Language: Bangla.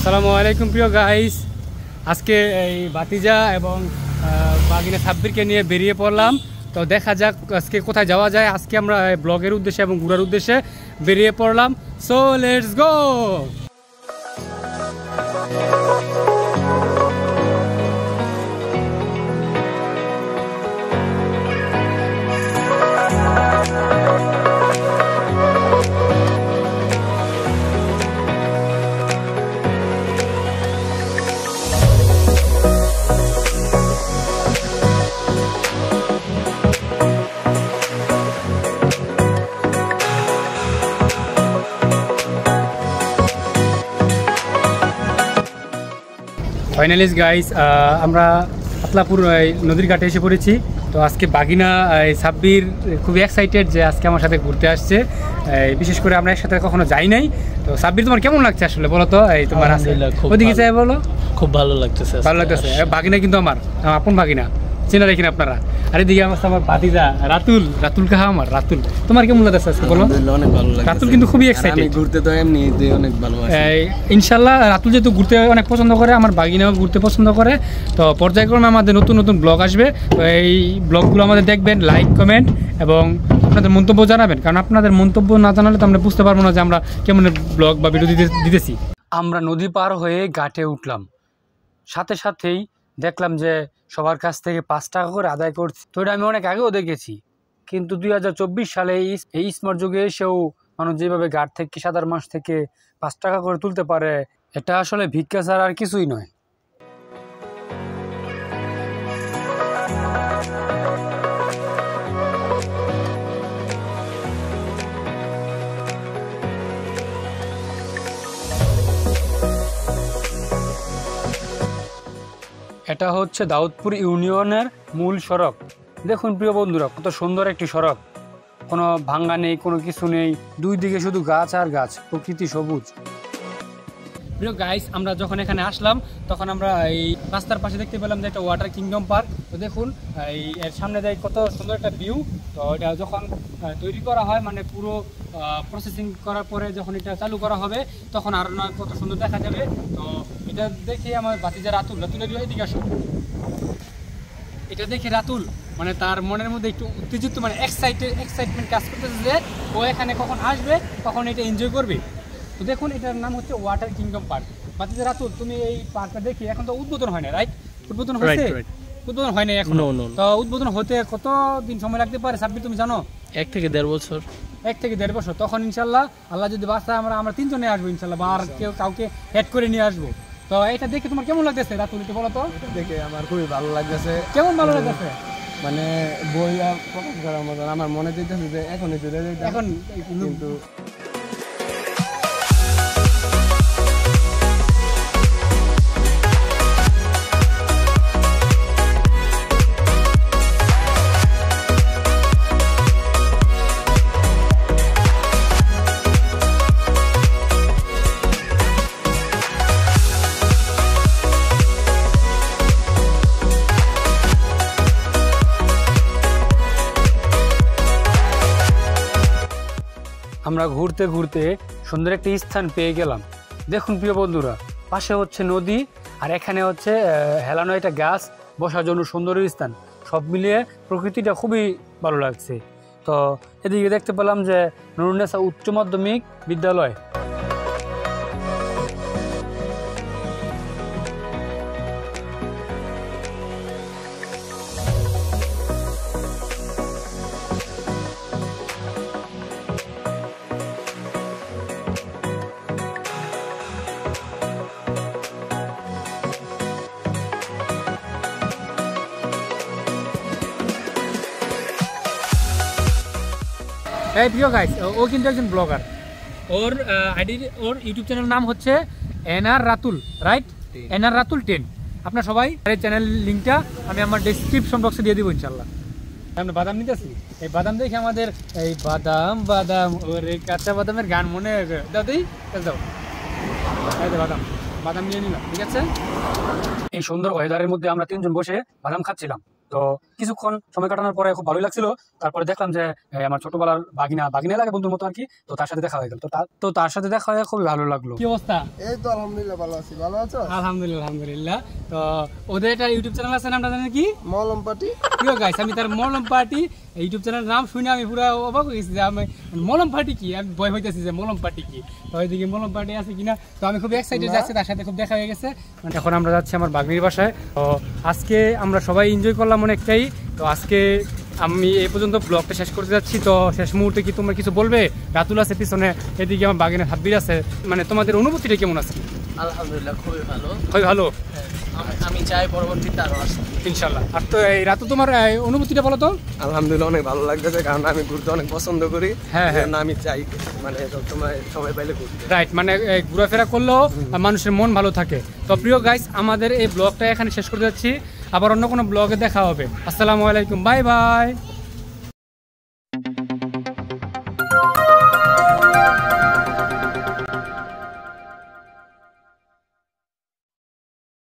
আসসালামু আলাইকুম প্রিয় গাইস, আজকে এই বাতিজা এবং বাগিনা সাব্বিরকে নিয়ে বেরিয়ে পড়লাম। তো দেখা যাক আজকে কোথায় যাওয়া যায়। আজকে আমরা ব্লগের উদ্দেশ্যে এবং ঘোরার উদ্দেশ্যে বেরিয়ে পড়লাম। So let's go. Finally guys, আমরা পাতলাপুর নদীর ঘাটে এসে পড়েছি। তো আজকে বাগিনা সাব্বির খুবই এক্সাইটেড যে আজকে আমার সাথে ঘুরতে আসছে। বিশেষ করে আমরা একসাথে কখনো যাই নাই। তো সাব্বির, তোমার কেমন লাগছে আসলে বলো তো? এই তোমার ওদিকে চাই বলো। খুব ভালো লাগতেছে, ভালো লাগতেছে। বাগিনা কিন্তু আমার আপন বাগিনা, চেনা দেখি না আপনারা। আর এদিকে আমার ভাতিজা রাতুল কাহা আমার রাতুল। তোমার কেমন লাগছে আজকে বলো? অনেক ভালো লাগছে। রাতুল কিন্তু খুবই এক্সাইটেড। আমি ঘুরতে তো এমনি অনেক ভালোবাসি। ইনশাআল্লাহ রাতুল যেহেতু ঘুরতে অনেক পছন্দ করে, আমার বাগিনাও ঘুরতে পছন্দ করে। তো পর্যায়ক্রমে আমাদের নতুন নতুন ব্লগ আসবে। তো এই ব্লগগুলো আমাদের দেখবেন, লাইক কমেন্ট এবং আপনাদের মন্তব্য জানাবেন। কারণ আপনাদের মন্তব্য না জানালে তো আমরা বুঝতে পারবো না যে আমরা কেমন ব্লগ বা ভিডিও দিতেছি। আমরা নদী পার হয়ে ঘাটে উঠলাম, সাথে সাথেই দেখলাম যে সবার কাছ থেকে 5 টাকা করে আদায় করছে। তো এটা আমি অনেক আগেও দেখেছি, কিন্তু 2024 সালে এই স্মার্ট যুগে এসেও মানুষ যেভাবে ঘাট থেকে সাধারণ মানুষ থেকে 5 টাকা করে তুলতে পারে, এটা আসলে ভিক্ষা ছাড়া আর কিছুই নয়। এটা হচ্ছে দাউদপুর ইউনিয়নের মূল সড়ক। দেখুন প্রিয় বন্ধুরা, কত সুন্দর একটি সড়ক, কোনো ভাঙ্গা নেই, কোনো কিছু নেই, দুই দিকে শুধু গাছ আর গাছ, প্রকৃতি সবুজ। প্রিয় গাইস, আমরা যখন এখানে আসলাম তখন আমরা এই রাস্তার পাশে দেখতে পেলাম যে একটা ওয়াটার কিংডম পার্ক। তো দেখুন এর সামনে দেয় কত সুন্দর একটা ভিউ। তো এটা যখন তৈরি করা হয়, মানে পুরো প্রসেসিং করার পরে যখন এটা চালু করা হবে, তখন আরো না কত সুন্দর দেখা যাবে। তো এটা দেখে আমার বাতিজা রাতুলের এদিকে আসো। এটা দেখে রাতুল মানে তার মনের মধ্যে একটু উত্তেজিত, মানে এক্সাইটমেন্ট কাজ করতেছে যে ও এখানে কখন আসবে, কখন এটা এনজয় করবে। তো দেখুন, এটার নাম হচ্ছে ওয়াটার কিংডম পার্ক। বাতিজা রাতুল, তুমি এই পার্কটা দেখি, এখন তো উদ্বোধন হয় না, রাইট? উদ্বোধন হয়েছে? উদ্বোধন হয় না এখন। তো উদ্বোধন হতে কত দিন সময় লাগতে পারে সাব্বির, তুমি জানো? 1 থেকে 1.5 বছর। 1 থেকে 1.5 বছর। তখন ইনশাল্লাহ আল্লাহ যদি বাঁচায় আমরা 3 জনে আসবো ইনশাল্লাহ, বা আর কেউ কাউকে অ্যাড করে নিয়ে আসবো। তো এটা দেখে তোমার কেমন লাগতেছে রাতুল, একটু বলো তো? দেখে আমার খুবই ভালো লাগতেছে। কেমন ভালো লাগতেছে? মানে বইয়া প্রকাশ করার মতন আমার মনে দিতেছে যে এখনই চলে যাই, এখন কিন্তু আমরা ঘুরতে ঘুরতে সুন্দর একটি স্থান পেয়ে গেলাম। দেখুন প্রিয় বন্ধুরা, পাশে হচ্ছে নদী আর এখানে হচ্ছে হেলানো একটা গাছ, বসার জন্য সুন্দর স্থান। সব মিলিয়ে প্রকৃতিটা খুবই ভালো লাগছে। তো এদিকে দেখতে পেলাম যে নুরুন্নেসা উচ্চ মাধ্যমিক বিদ্যালয়। এই প্রিয় গাইস, ও কিন্তু একজন ব্লগার। ওর ইউটিউব চ্যানেল নাম হচ্ছে NR Ratul, right? NR Ratul 10। আপনার সবাই এই চ্যানেল লিঙ্কটা আমি আমার ডেসক্রিপশন বক্সে দিয়ে দিব ইনশাল্লাহ। আমরা বাদাম নিতেছি, এই বাদাম দেখে আমাদের এই বাদাম ওরে কাঁচা বাদামের গান মনে দাও, দাও বাদাম নিয়ে নিলাম, ঠিক আছে? এই সুন্দর ওয়েদারের মধ্যে আমরা 3 জন বসে বাদাম খাচ্ছিলাম। তো কিছুক্ষণ সময় কাটানোর পরে খুব ভালোই লাগছিল। তারপরে দেখলাম যে আমার ছোটবেলার বাগিনা লাগে বন্ধুর মতো আর কি, তো তার সাথে দেখা হয়ে গেল। তো তার সাথে দেখা হয়ে খুবই ভালো লাগলো। কি অবস্থা? এই তো আলহামদুলিল্লাহ ভালো আছি, ভালো আছো? আলহামদুলিল্লাহ। তো ওদের একটা ইউটিউব চ্যানেল আছে, নামটা জানেন কি? মলম পার্টি। প্রিয় গাইস, আমি তার মলম পার্টি ইউটিউব চ্যানেলের নাম শুনে আমি পুরো অবাক হয়ে গেছি যে আমি মলম পার্টি কি, আমি ভয় হইতেছি যে মলম পার্টি কি, তো ওইদিকে মলম পার্টি আছে কিনা। তো আমি খুব এক্সাইটেড যাচ্ছি, তার সাথে খুব দেখা হয়ে গেছে। এখন আমরা যাচ্ছি আমার বাগনির বাসায়। তো আজকে আমরা সবাই এনজয় করলাম অনেকটাই। তো আজকে আমি এই পর্যন্ত ব্লগটা শেষ করতে যাচ্ছি। তো শেষ মুহূর্তে কি তোমরা কিছু বলবে? রাতুল আছে পিছনে, এদিকে আমার বাগিনের হাব্বির আছে, মানে তোমাদের অনুভূতিটা কেমন আছে? আলহামদুলিল্লাহ খুবই ভালো, খুবই ভালো। আমি চাই পরবর্তীতে আরো আসতে ইনশাল্লাহ। আর তো এই রাতু তোমার অনুভূতিটা বলো তো। আলহামদুলিল্লাহ অনেক ভালো লাগতেছে, কারণ আমি ঘুরতে অনেক পছন্দ করি। হ্যাঁ হ্যাঁ, আমি চাই মানে সবাই পাইলে ঘুরতে। রাইট, মানে ঘোরাফেরা করলেও মানুষের মন ভালো থাকে। তো প্রিয় গাইস, আমাদের এই ব্লগটা এখানে শেষ করে যাচ্ছি। আবার অন্য কোনো ব্লগে দেখা হবে। আসসালামু আলাইকুম, বাই বাই।